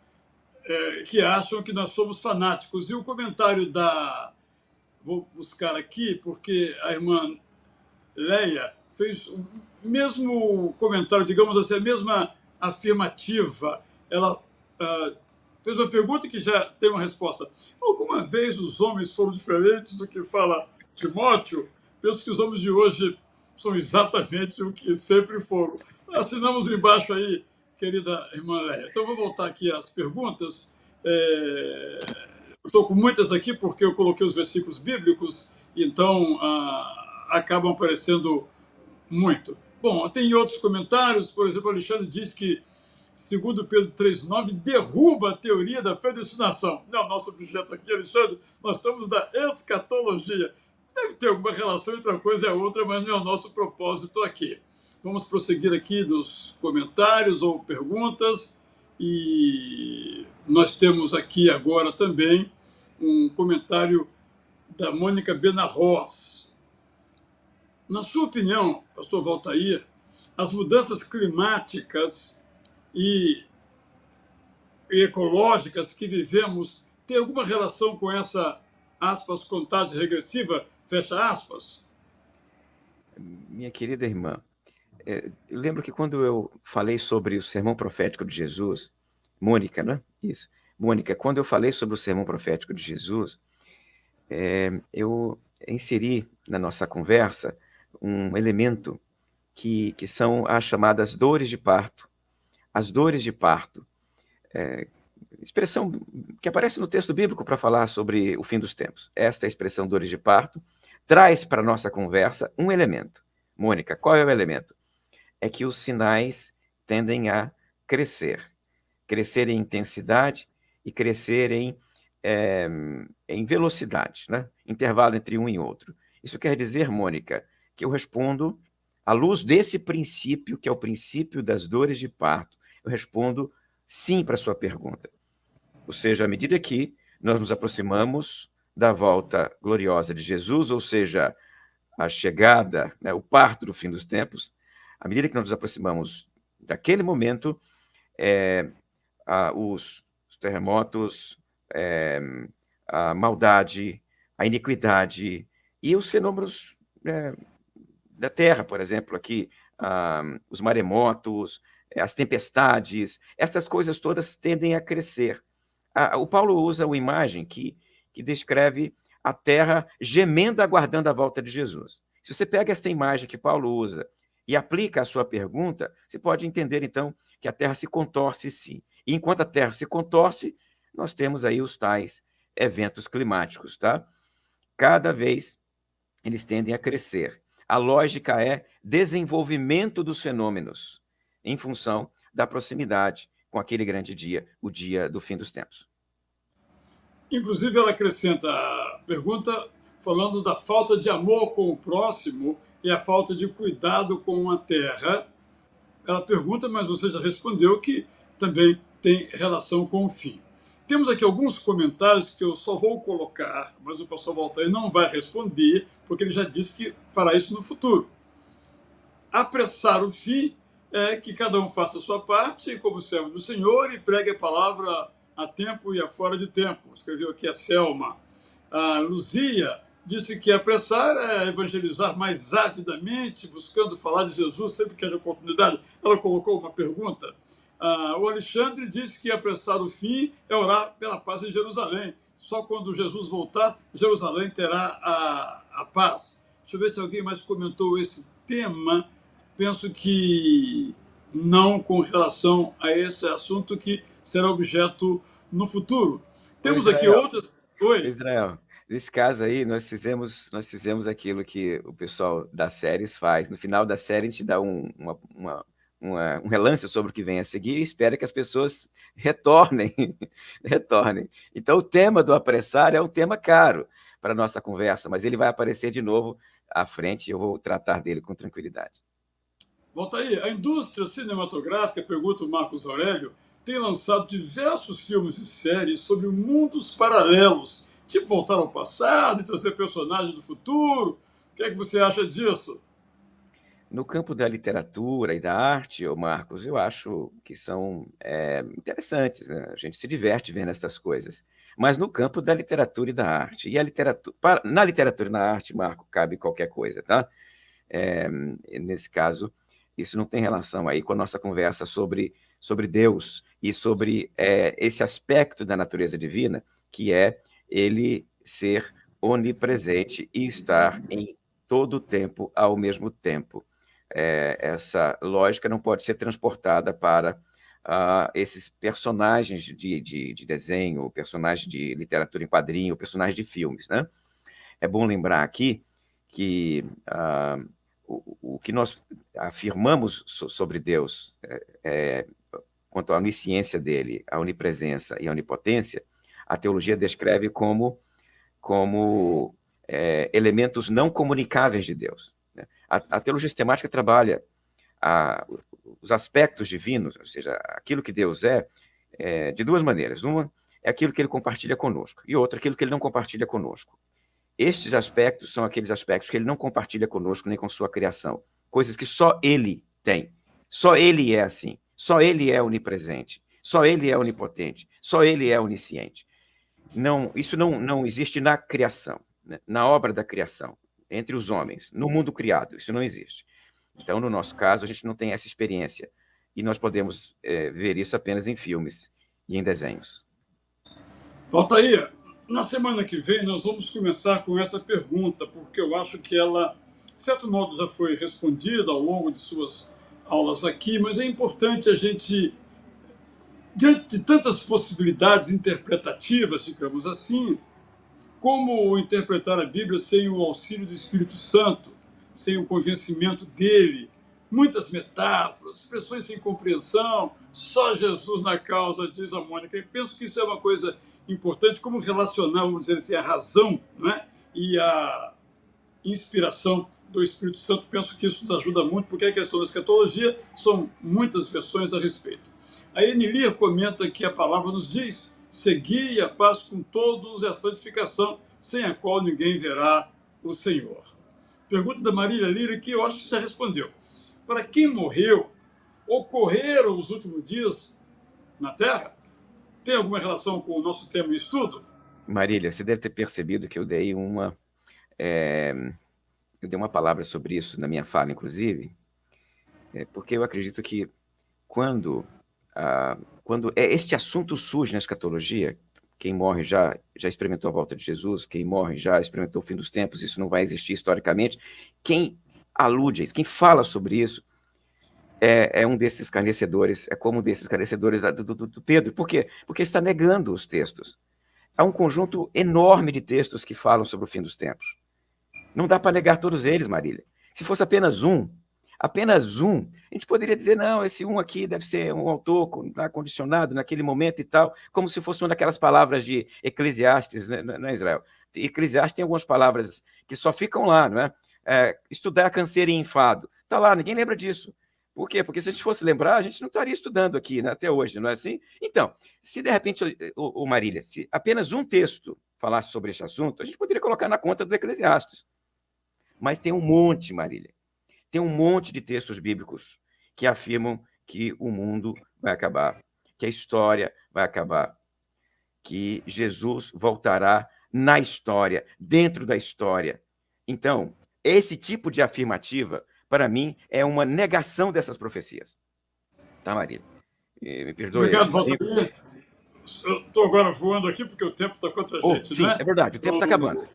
que acham que nós somos fanáticos. E o comentário vou buscar aqui, porque a irmã Leia fez o mesmo comentário, digamos assim, a mesma afirmativa. Ela fez uma pergunta que já tem uma resposta. Alguma vez os homens foram diferentes do que fala Timóteo? Penso que os homens de hoje são exatamente o que sempre foram. Assinamos embaixo aí, querida irmã Leia. Então, vou voltar aqui às perguntas. Estou com muitas aqui porque eu coloquei os versículos bíblicos, então acabam aparecendo muito. Bom, tem outros comentários. Por exemplo, o Alexandre diz que, segundo Pedro 3,9, derruba a teoria da predestinação. Não, nosso objeto aqui, Alexandre, nós estamos na escatologia. Deve ter alguma relação entre uma coisa e a outra, mas não é o nosso propósito aqui. Vamos prosseguir aqui nos comentários ou perguntas. E nós temos aqui agora também um comentário da Mônica Benarroz. Na sua opinião, pastor Valtair, as mudanças climáticas e ecológicas que vivemos têm alguma relação com essa, aspas, contagem regressiva, fecha aspas? Minha querida irmã, eu lembro que quando eu falei sobre o sermão profético de Jesus, Mônica, né? Isso. Mônica, quando eu falei sobre o sermão profético de Jesus, eu inseri na nossa conversa um elemento que são as chamadas dores de parto. As dores de parto, expressão que aparece no texto bíblico para falar sobre o fim dos tempos. Esta expressão dores de parto traz para a nossa conversa um elemento. Mônica, qual é o elemento? É que os sinais tendem a crescer. Crescer em intensidade e crescer em velocidade, né? Intervalo entre um e outro. Isso quer dizer, Mônica, que eu respondo à luz desse princípio, que é o princípio das dores de parto, eu respondo sim para a sua pergunta. Ou seja, à medida que nós nos aproximamos da volta gloriosa de Jesus, ou seja, a chegada, né, o parto do fim dos tempos, à medida que nós nos aproximamos daquele momento, os terremotos, a maldade, a iniquidade e os fenômenos da Terra, por exemplo, aqui, os maremotos, as tempestades, essas coisas todas tendem a crescer. O Paulo usa uma imagem que descreve a Terra gemendo, aguardando a volta de Jesus. Se você pega esta imagem que Paulo usa e aplica à sua pergunta, você pode entender, então, que a Terra se contorce, sim. E enquanto a Terra se contorce, nós temos aí os tais eventos climáticos, tá? Cada vez eles tendem a crescer. A lógica é desenvolvimento dos fenômenos em função da proximidade com aquele grande dia, o dia do fim dos tempos. Inclusive, ela acrescenta a pergunta falando da falta de amor com o próximo e a falta de cuidado com a terra. Ela pergunta, mas você já respondeu que também tem relação com o fim. Temos aqui alguns comentários que eu só vou colocar, mas o pastor Valtair não vai responder, porque ele já disse que fará isso no futuro. Apressar o fim é que cada um faça a sua parte, como servo do Senhor, e pregue a palavra a tempo e a fora de tempo. Escreveu aqui a Selma. A Luzia disse que apressar é evangelizar mais avidamente, buscando falar de Jesus sempre que haja oportunidade. Ela colocou uma pergunta. O Alexandre disse que apressar o fim é orar pela paz em Jerusalém. Só quando Jesus voltar, Jerusalém terá a paz. Deixa eu ver se alguém mais comentou esse tema. Penso que não com relação a esse assunto que será objeto no futuro. Temos aqui outras. Oi. Israel, nesse caso aí, nós fizemos aquilo que o pessoal das séries faz. No final da série, a gente dá um relance sobre o que vem a seguir e espera que as pessoas retornem. retornem. Então, o tema do apressar é um tema caro para a nossa conversa, mas ele vai aparecer de novo à frente e eu vou tratar dele com tranquilidade. Volta aí. A indústria cinematográfica, pergunta o Marcos Aurélio, tem lançado diversos filmes e séries sobre mundos paralelos, tipo voltar ao passado e trazer personagens do futuro. O que é que você acha disso? No campo da literatura e da arte, Marcos, eu acho que são interessantes, né? A gente se diverte vendo essas coisas. Mas no campo da literatura e da arte, na literatura e na arte, Marco, cabe qualquer coisa, tá? Nesse caso, isso não tem relação aí com a nossa conversa sobre Deus e sobre esse aspecto da natureza divina, que é ele ser onipresente e estar em todo o tempo ao mesmo tempo. Essa lógica não pode ser transportada para esses personagens de desenho, personagens de literatura em quadrinho, personagens de filmes, né? É bom lembrar aqui que o que nós afirmamos sobre Deus, quanto à onisciência dele, a onipresença e a onipotência, a teologia descreve como elementos não comunicáveis de Deus. Né? A teologia sistemática trabalha os aspectos divinos, ou seja, aquilo que Deus de duas maneiras. Uma é aquilo que ele compartilha conosco, e outra, aquilo que ele não compartilha conosco. Estes aspectos são aqueles aspectos que ele não compartilha conosco nem com sua criação. Coisas que só ele tem. Só ele é assim. Só ele é onipresente. Só ele é onipotente. Só ele é onisciente. Não, isso não existe na criação, né? Na obra da criação, entre os homens, no mundo criado. Isso não existe. Então, no nosso caso, a gente não tem essa experiência. E nós podemos ver isso apenas em filmes e em desenhos. Valtair, na semana que vem nós vamos começar com essa pergunta, porque eu acho que ela, de certo modo, já foi respondida ao longo de suas aulas aqui, mas é importante a gente, diante de tantas possibilidades interpretativas, digamos assim, como interpretar a Bíblia sem o auxílio do Espírito Santo, sem o convencimento dele, muitas metáforas, expressões sem compreensão, só Jesus na causa, diz a Mônica. E penso que isso é uma coisa importante, como relacionar, vamos dizer assim, a razão, né, e a inspiração do Espírito Santo. Penso que isso nos ajuda muito, porque a questão da escatologia são muitas versões a respeito. A Enilir comenta que a palavra nos diz: segui a paz com todos e a santificação, sem a qual ninguém verá o Senhor. Pergunta da Marília Lira, que eu acho que você já respondeu. Para quem morreu, ocorreram os últimos dias na Terra? Tem alguma relação com o nosso tema de estudo? Marília, você deve ter percebido que eu dei uma palavra sobre isso na minha fala, inclusive, porque eu acredito que quando este assunto surge na escatologia, quem morre já experimentou a volta de Jesus, quem morre já experimentou o fim dos tempos, isso não vai existir historicamente. Quem alude a isso, quem fala sobre isso, é um desses escarnecedores, é como um desses escarnecedores do Pedro. Por quê? Porque está negando os textos. Há um conjunto enorme de textos que falam sobre o fim dos tempos. Não dá para negar todos eles, Marília. Se fosse apenas um, a gente poderia dizer, não, esse um aqui deve ser um autor condicionado naquele momento e tal, como se fosse uma daquelas palavras de Eclesiastes, né, não é, Israel? Eclesiastes tem algumas palavras que só ficam lá, não é? Estudar, canseiro e enfado. Está lá, ninguém lembra disso. Por quê? Porque se a gente fosse lembrar, a gente não estaria estudando aqui, né, até hoje, não é assim? Então, se de repente, Marília, se apenas um texto falasse sobre esse assunto, a gente poderia colocar na conta do Eclesiastes. Mas tem um monte, Marília. Tem um monte de textos bíblicos que afirmam que o mundo vai acabar, que a história vai acabar, que Jesus voltará na história, dentro da história. Então, esse tipo de afirmativa, para mim, é uma negação dessas profecias. Tá, Marília? Me perdoe. Obrigado, Valtair. Eu estou agora voando aqui porque o tempo está contra a gente, sim, né? É verdade, o tempo está acabando.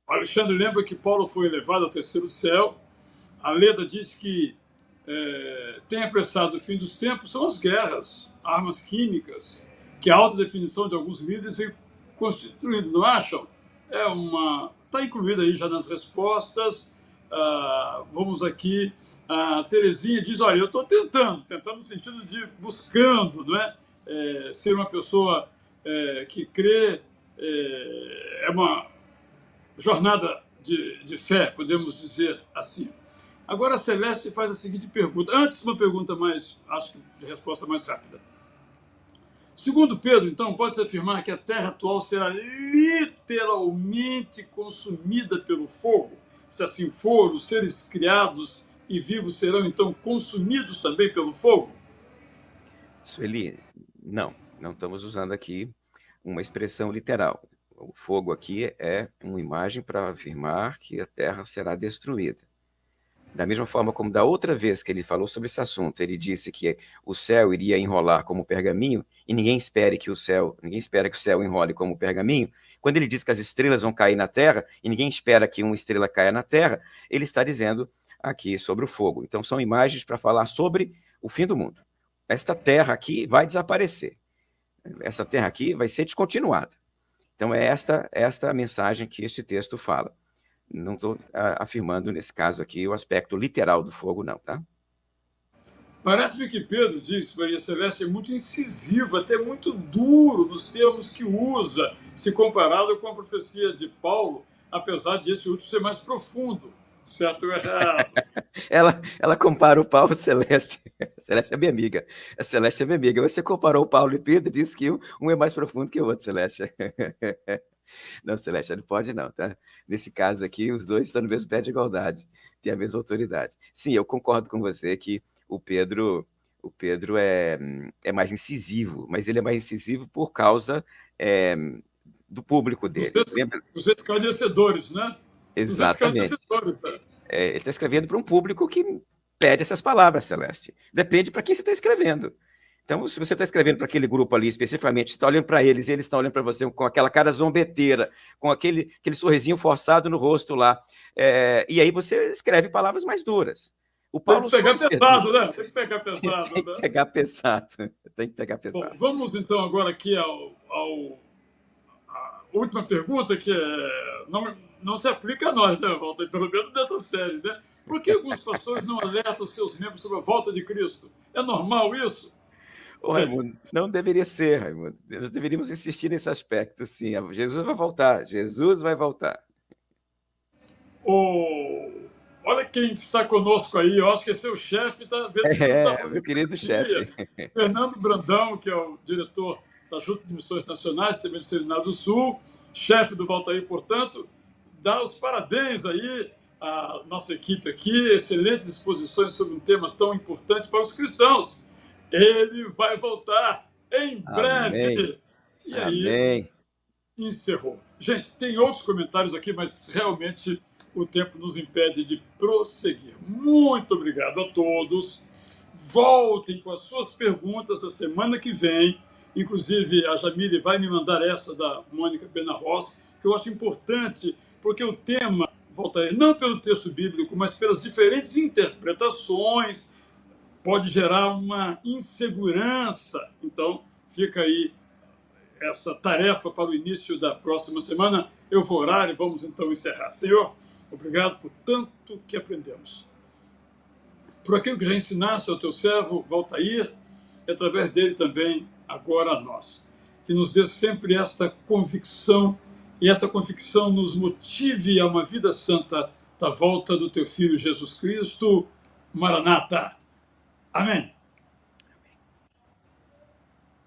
Alexandre lembra que Paulo foi elevado ao terceiro céu. A Leda diz que tem apressado o fim dos tempos são as guerras, armas químicas, que a alta definição de alguns líderes vem constituindo, não acham? Está incluída aí já nas respostas. Vamos aqui. A Terezinha diz, olha, eu estou tentando no sentido de buscando, não é? Ser uma pessoa que crê, é uma jornada de fé, podemos dizer assim. Agora a Celeste faz a seguinte pergunta. Antes, uma pergunta mais, acho que de resposta mais rápida. Segundo Pedro, então, pode-se afirmar que a Terra atual será literalmente consumida pelo fogo? Se assim for, os seres criados e vivos serão, então, consumidos também pelo fogo? Sueli, não estamos usando aqui uma expressão literal. O fogo aqui é uma imagem para afirmar que a Terra será destruída. Da mesma forma como da outra vez que ele falou sobre esse assunto, ele disse que o céu iria enrolar como pergaminho, e ninguém espera que o céu enrole como pergaminho. Quando ele diz que as estrelas vão cair na Terra, e ninguém espera que uma estrela caia na Terra, ele está dizendo aqui sobre o fogo. Então são imagens para falar sobre o fim do mundo. Esta Terra aqui vai desaparecer. Essa Terra aqui vai ser descontinuada. Então é esta a mensagem que este texto fala. Não estou afirmando, nesse caso aqui, o aspecto literal do fogo, não, tá? Parece-me que Pedro diz, Maria Celeste, é muito incisivo, até muito duro nos termos que usa, se comparado com a profecia de Paulo, apesar de esse último ser mais profundo. certo ou errado. Ela compara o Paulo Celeste. Celeste é minha amiga. A Celeste é minha amiga. Você comparou o Paulo e Pedro e disse que um é mais profundo que o outro, Celeste. Não, Celeste, não pode não, tá? Nesse caso aqui, os dois estão no mesmo pé de igualdade, têm a mesma autoridade. Sim, eu concordo com você que o Pedro é mais incisivo, mas ele é mais incisivo por causa é, do público dele. Lembra? Os esclarecedores, né? Dos Exatamente. esclarecedores. Né? Ele está escrevendo para um público que pede essas palavras, Celeste. Depende para quem você está escrevendo. Então, se você está escrevendo para aquele grupo ali, especificamente, você está olhando para eles, e eles estão olhando para você com aquela cara zombeteira, com aquele sorrisinho forçado no rosto lá, e aí você escreve palavras mais duras. O Tem Paulo que pegar pesado, né? Tem que pegar pesado, tem que né? pegar pesado. Tem que pegar Bom, pesado. vamos então agora aqui à última pergunta, que não se aplica a nós, né, Walter? Pelo menos dessa série, né? Por que alguns pastores não alertam os seus membros sobre a volta de Cristo? É normal isso? Ô, Raimundo, não deveria ser, Raimundo. Nós deveríamos insistir nesse aspecto, sim. Jesus vai voltar. Jesus vai voltar. Olha quem está conosco aí. Eu acho que esse é o chefe, tá vendo? Meu querido chefe. Fernando Brandão, que é o diretor da Junta de Missões Nacionais, também do Seminário do Sul, chefe do Voltaí, portanto, dá os parabéns aí à nossa equipe aqui, excelentes exposições sobre um tema tão importante para os cristãos. Ele vai voltar em breve. Amém. E aí, Amém. encerrou. Gente, tem outros comentários aqui, mas realmente o tempo nos impede de prosseguir. Muito obrigado a todos. Voltem com as suas perguntas da semana que vem. Inclusive, a Jamile vai me mandar essa da Mônica Benarros, que eu acho importante, porque o tema, volta aí, não pelo texto bíblico, mas pelas diferentes interpretações, pode gerar uma insegurança. Então, fica aí essa tarefa para o início da próxima semana. Eu vou orar e vamos então encerrar. Senhor, obrigado por tanto que aprendemos. Por aquilo que já ensinaste ao teu servo, Valtair, e através dele também, agora a nós. Que nos dê sempre esta convicção, e esta convicção nos motive a uma vida santa da volta do teu Filho Jesus Cristo. Maranata. Amém.